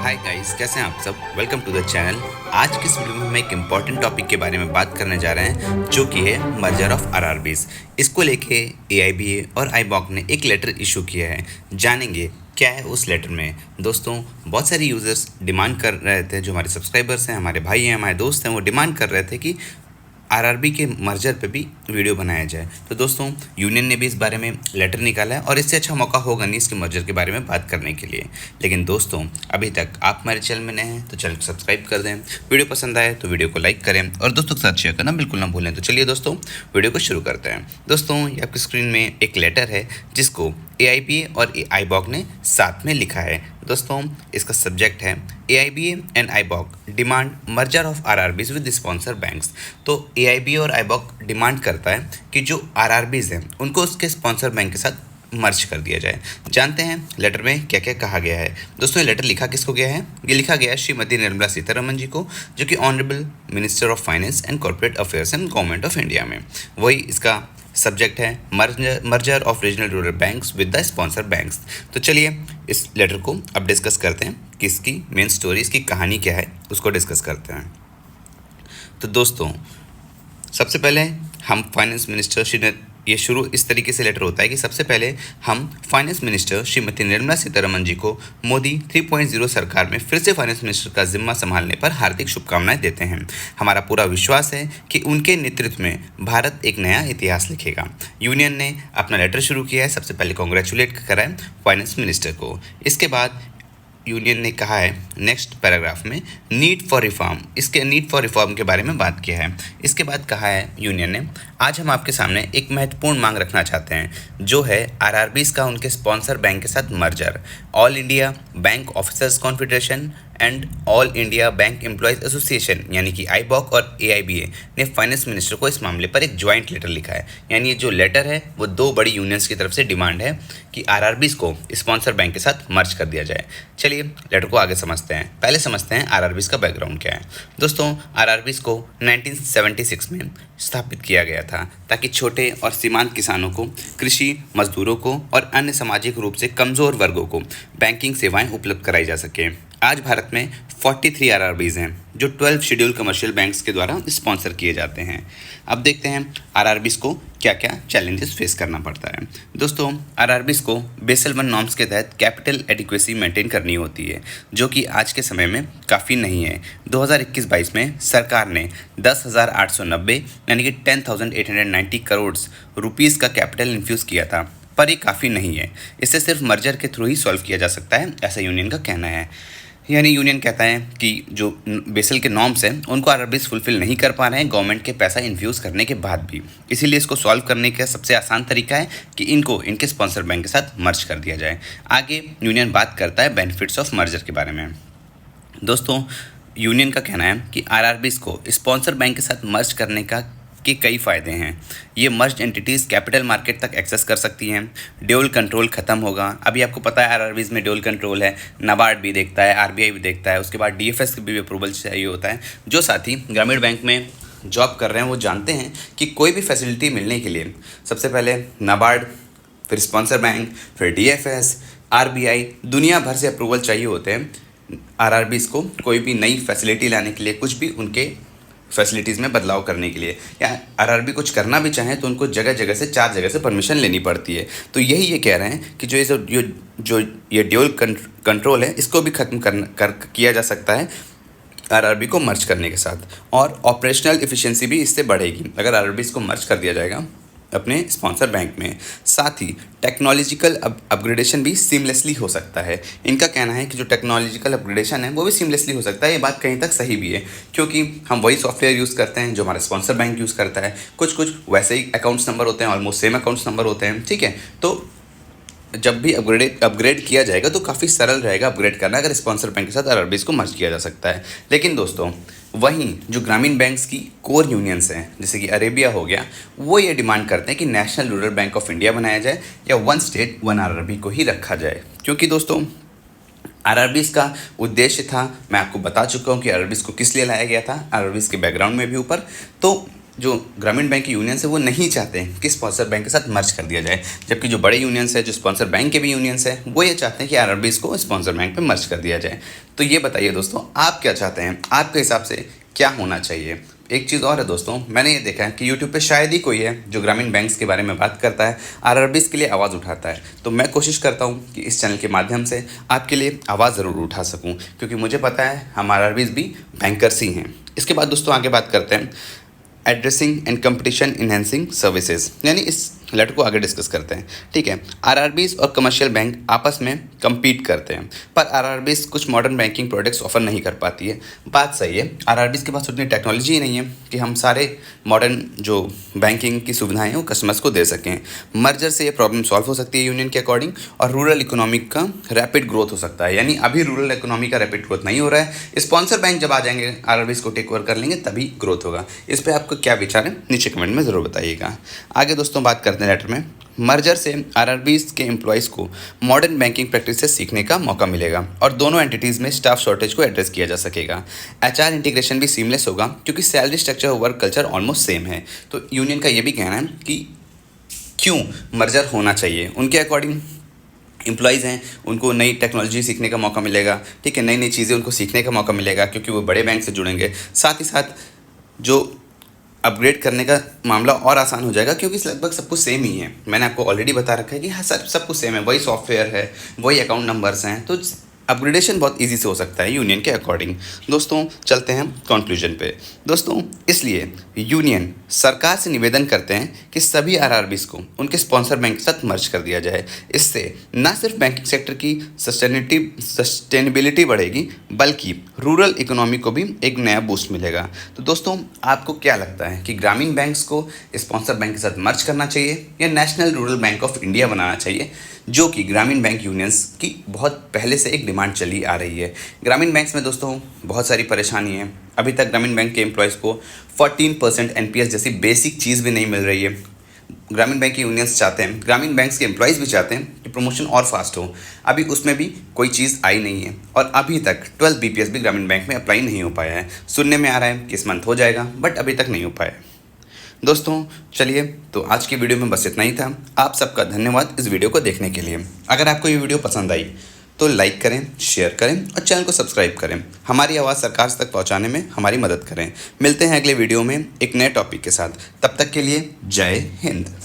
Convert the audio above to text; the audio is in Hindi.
हाय गाइस, कैसे हैं आप सब। Welcome to the channel. आज की इस वीडियो में हम एक इम्पॉर्टेंट टॉपिक के बारे में बात करने जा रहे हैं, जो कि है मर्जर ऑफ आरआरबीज। इसको लेके एआईबीए और आईबॉक ने एक लेटर इशू किया है। जानेंगे क्या है उस लेटर में। दोस्तों, बहुत सारे यूज़र्स डिमांड कर रहे थे, जो हमारे सब्सक्राइबर्स हैं, हमारे भाई हैं, हमारे दोस्त हैं, वो डिमांड कर रहे थे कि आरआरबी के मर्जर पे भी वीडियो बनाया जाए। तो दोस्तों, यूनियन ने भी इस बारे में लेटर निकाला है और इससे अच्छा मौका होगा नहीं इसके मर्जर के बारे में बात करने के लिए। लेकिन दोस्तों, अभी तक आप हमारे चैनल में नए हैं तो चैनल को सब्सक्राइब कर दें, वीडियो पसंद आए तो वीडियो को लाइक करें और दोस्तों के साथ शेयर करना बिल्कुल ना भूलें। तो चलिए दोस्तों, वीडियो को शुरू करते हैं। दोस्तों, ये आपकी स्क्रीन में एक लेटर है जिसको एआईबीए और आईबॉक ने साथ में लिखा है। दोस्तों, इसका सब्जेक्ट है AIBA and AIBOC demand merger of RRBs with sponsor banks. तो एआईबीए और आईबॉक डिमांड करता है कि जो आरआरबीज हैं उनको उसके स्पॉन्सर बैंक के साथ मर्ज कर दिया जाए। जानते हैं लेटर में क्या क्या कहा गया है। दोस्तों, ये लेटर लिखा किसको गया है? ये लिखा गया है श्रीमती निर्मला सीतारमन जी को, जो कि honourable minister of finance and corporate affairs and government of India में। वही इसका सब्जेक्ट है merger of regional rural banks with the sponsor banks. तो चलिए इस लेटर को अब डिस्कस करते हैं कि इसकी मेन स्टोरी, इसकी कहानी क्या है, उसको डिस्कस करते हैं। तो दोस्तों, सबसे पहले हम फाइनेंस मिनिस्टर ये शुरू इस तरीके से लेटर होता है कि सबसे पहले हम फाइनेंस मिनिस्टर श्रीमती निर्मला सीतारमन जी को मोदी 3.0 सरकार में फिर से फाइनेंस मिनिस्टर का जिम्मा संभालने पर हार्दिक शुभकामनाएं देते हैं। हमारा पूरा विश्वास है कि उनके नेतृत्व में भारत एक नया इतिहास लिखेगा। यूनियन ने अपना लेटर शुरू किया है। सबसे पहले कॉन्ग्रेचुलेट करा है फाइनेंस मिनिस्टर को। इसके बाद यूनियन ने कहा है नेक्स्ट पैराग्राफ में नीड फॉर रिफॉर्म, इसके नीड फॉर रिफॉर्म के बारे में बात किया है। इसके बाद कहा है यूनियन ने, आज हम आपके सामने एक महत्वपूर्ण मांग रखना चाहते हैं, जो है आरआरबीज का उनके स्पॉन्सर बैंक के साथ merger. All India bank officers confederation and all India bank employees association यानी कि आईबॉक और एआईबीए ने फाइनेंस मिनिस्टर को इस मामले पर एक ज्वाइंट लेटर लिखा है। यानी ये जो लेटर है वो दो बड़ी यूनियंस की तरफ से डिमांड है कि आरआरबीज को स्पॉन्सर बैंक के साथ मर्ज कर दिया जाए। चलिए लेटर को आगे समझते हैं। पहले समझते हैं आरआरबीज का बैकग्राउंड क्या है। दोस्तों, आरआरबीज को 1976 में स्थापित किया गया था ताकि छोटे और सीमांत किसानों को, कृषि मजदूरों को और अन्य सामाजिक रूप से कमज़ोर वर्गों को बैंकिंग सेवाएं उपलब्ध कराई जा सकें। आज भारत में 43 आरआरबीज हैं जो 12 शेड्यूल कमर्शियल बैंक्स के द्वारा स्पॉन्सर किए जाते हैं। अब देखते हैं आरआरबीज को क्या क्या चैलेंजेस फेस करना पड़ता है। दोस्तों, आरआरबीज को बेसल 1 नॉर्म्स के तहत कैपिटल एडिक्वेसी मेंटेन करनी होती है, जो कि आज के समय में काफ़ी नहीं है। 2021-22 में सरकार ने 10,890 यानी कि 10,890 करोड़ रुपीज़ का कैपिटल इन्फ्यूज़ किया था, पर ये काफ़ी नहीं है। इसे सिर्फ मर्जर के थ्रू ही सॉल्व किया जा सकता है, ऐसा यूनियन का कहना है। यानी यूनियन कहता है कि जो बेसल के नॉर्म्स हैं उनको आरआरबीज फुलफिल नहीं कर पा रहे हैं गवर्नमेंट के पैसा इन्फ्यूज़ करने के बाद भी। इसीलिए इसको सॉल्व करने का सबसे आसान तरीका है कि इनको इनके स्पॉन्सर बैंक के साथ मर्ज कर दिया जाए। आगे यूनियन बात करता है बेनिफिट्स ऑफ मर्जर के बारे में। दोस्तों, यूनियन का कहना है कि आरआरबीज को स्पॉन्सर बैंक के साथ मर्ज करने के कई फ़ायदे हैं। ये मर्ज एंटिटीज़ कैपिटल मार्केट तक एक्सेस कर सकती हैं। ड्यूल कंट्रोल खत्म होगा। अभी आपको पता है आरआरबीज में ड्यूल कंट्रोल है, नाबार्ड भी देखता है, आरबीआई भी देखता है, उसके बाद डीएफएस की भी अप्रूवल चाहिए होता है। जो साथी ग्रामीण बैंक में जॉब कर रहे हैं वो जानते हैं कि कोई भी फैसिलिटी मिलने के लिए सबसे पहले नाबार्ड, फिर स्पॉन्सर बैंक, फिर डीएफएस, आरबीआई, दुनिया भर से अप्रूवल चाहिए होते हैं आरआरबीज को कोई भी नई फैसिलिटी लाने के लिए, कुछ भी उनके फैसिलिटीज़ में बदलाव करने के लिए, या आरआरबी कुछ करना भी चाहें तो उनको जगह जगह से 4 जगह से परमिशन लेनी पड़ती है। तो यही ये कह रहे हैं कि जो ये ड्यूल कंट्रोल है इसको भी ख़त्म किया जा सकता है आरआरबी को मर्ज करने के साथ, और ऑपरेशनल एफिशिएंसी भी इससे बढ़ेगी अगर आरआरबी इसको मर्ज कर दिया जाएगा अपने स्पॉन्सर बैंक में। साथ ही टेक्नोलॉजिकल अपग्रेडेशन भी सीमलेसली हो सकता है। इनका कहना है कि जो टेक्नोलॉजिकल अपग्रेडेशन है वो भी सीमलेसली हो सकता है। ये बात कहीं तक सही भी है, क्योंकि हम वही सॉफ्टवेयर यूज़ करते हैं जो हमारा स्पॉन्सर बैंक यूज़ करता है। कुछ वैसे ही अकाउंट्स नंबर होते हैं, ऑलमोस्ट सेम अकाउंट्स नंबर होते हैं, ठीक है। तो जब भी अपग्रेड किया जाएगा तो काफ़ी सरल रहेगा अपग्रेड करना अगर स्पॉन्सर बैंक के साथ आरआरबीज को मर्ज किया जा सकता है। लेकिन दोस्तों, वहीं जो ग्रामीण बैंक्स की कोर यूनियंस हैं जैसे कि अरेबिया हो गया, वो ये डिमांड करते हैं कि national rural bank of India बनाया जाए या 1 स्टेट 1 आरआरबी को ही रखा जाए। क्योंकि दोस्तों, आरआरबीज का उद्देश्य था, मैं आपको बता चुका हूँ कि आरआरबीज को किस लिए लाया गया था, आरआरबीज के बैकग्राउंड में भी ऊपर। तो जो ग्रामीण बैंक की यूनियंस है वो नहीं चाहते हैं कि स्पॉन्सर बैंक के साथ मर्ज कर दिया जाए, जबकि जो बड़े यूनियंस है, जो स्पॉन्सर बैंक के भी यूनियंस है, वो ये चाहते हैं कि आरआरबीज को स्पॉन्सर बैंक में मर्ज कर दिया जाए। तो ये बताइए दोस्तों, आप क्या चाहते हैं? आपके हिसाब से क्या होना चाहिए? एक चीज़ और है दोस्तों, मैंने ये देखा है कि यूट्यूब पे शायद ही कोई है जो ग्रामीण बैंक्स के बारे में बात करता है, आरआरबीज के लिए आवाज़ उठाता है। तो मैं कोशिश करता हूँ कि इस चैनल के माध्यम से आपके लिए आवाज़ ज़रूर उठा सकूँ, क्योंकि मुझे पता है हम आरआरबीज भी बैंकर्स ही हैं। इसके बाद दोस्तों आगे बात करते हैं addressing and competition enhancing services, यानी इस लेटर को आगे डिस्कस करते हैं। ठीक है, आरआरबीज और कमर्शियल बैंक आपस में compete करते हैं, पर आरआरबीज कुछ मॉडर्न बैंकिंग प्रोडक्ट्स ऑफर नहीं कर पाती है। बात सही है, आरआरबीज के पास उतनी टेक्नोलॉजी ही नहीं है कि हम सारे मॉडर्न जो बैंकिंग की सुविधाएं हैं वो कस्टमर्स को दे सकें। मर्जर से ये प्रॉब्लम सॉल्व हो सकती है यूनियन के अकॉर्डिंग, और रूरल इकोनॉमिक का रैपिड ग्रोथ हो सकता है। यानी अभी रूरल इकोनॉमी का रैपिड ग्रोथ नहीं हो रहा है, स्पॉन्सर बैंक जब आ जाएंगे आरआरबीज को टेक ओवर कर लेंगे तभी ग्रोथ होगा। इस पर आपको क्या विचार है नीचे कमेंट में ज़रूर बताइएगा। आगे दोस्तों बात करते हैं लेटर में, मर्जर से आरआरबीज के एम्प्लॉयज़ को मॉडर्न बैंकिंग प्रैक्टिस से सीखने का मौका मिलेगा और दोनों एंटिटीज़ में स्टाफ शॉर्टेज को एड्रेस किया जा सकेगा। एचआर इंटीग्रेशन भी सीमलेस होगा क्योंकि सैलरी स्ट्रक्चर और वर्क कल्चर ऑलमोस्ट सेम है। तो यूनियन का ये भी कहना है कि क्यों मर्जर होना चाहिए। उनके अकॉर्डिंग एम्प्लॉयज़ हैं, उनको नई टेक्नोलॉजी सीखने का मौका मिलेगा। ठीक है, नई नई चीज़ें उनको सीखने का मौका मिलेगा क्योंकि वो बड़े बैंक से जुड़ेंगे। साथ ही साथ जो अपग्रेड करने का मामला और आसान हो जाएगा क्योंकि लगभग सब कुछ सेम ही है। मैंने आपको ऑलरेडी बता रखा है कि हाँ सब कुछ सेम है, वही सॉफ्टवेयर है, वही अकाउंट नंबर्स हैं, तो अपग्रेडेशन बहुत इजी से हो सकता है यूनियन के अकॉर्डिंग। दोस्तों चलते हैं कंक्लूजन पे। दोस्तों इसलिए यूनियन सरकार से निवेदन करते हैं कि सभी आरआरबीज को उनके स्पॉन्सर बैंक के साथ मर्ज कर दिया जाए। इससे न सिर्फ बैंकिंग सेक्टर की सस्टेनेबिलिटी बढ़ेगी बल्कि रूरल इकोनॉमी को भी एक नया बूस्ट मिलेगा। तो दोस्तों आपको क्या लगता है कि ग्रामीण बैंक्स को स्पॉन्सर बैंक के साथ मर्ज करना चाहिए या national rural bank of India बनाना चाहिए, जो कि ग्रामीण बैंक यूनियंस की बहुत पहले से एक डिमांड चली आ रही है। ग्रामीण बैंक्स में दोस्तों बहुत सारी परेशानी है। अभी तक ग्रामीण बैंक के एम्प्लॉयज़ को 14% एनपीएस जैसी बेसिक चीज़ भी नहीं मिल रही है। ग्रामीण बैंक की यूनियंस चाहते हैं, ग्रामीण बैंक्स के एम्प्लॉयज़ भी चाहते हैं कि प्रमोशन और फास्ट हो। अभी उसमें भी कोई चीज़ आई नहीं है और अभी तक 12 बीपीएस भी ग्रामीण बैंक में अप्लाई नहीं हो पाया है। सुनने में आ रहा है कि इस मंथ हो जाएगा, बट अभी तक नहीं हो पाया। दोस्तों चलिए, तो आज की वीडियो में बस इतना ही था। आप सबका धन्यवाद इस वीडियो को देखने के लिए। अगर आपको ये वीडियो पसंद आई तो लाइक करें, शेयर करें और चैनल को सब्सक्राइब करें। हमारी आवाज़ सरकार तक पहुंचाने में हमारी मदद करें। मिलते हैं अगले वीडियो में एक नए टॉपिक के साथ। तब तक के लिए जय हिंद।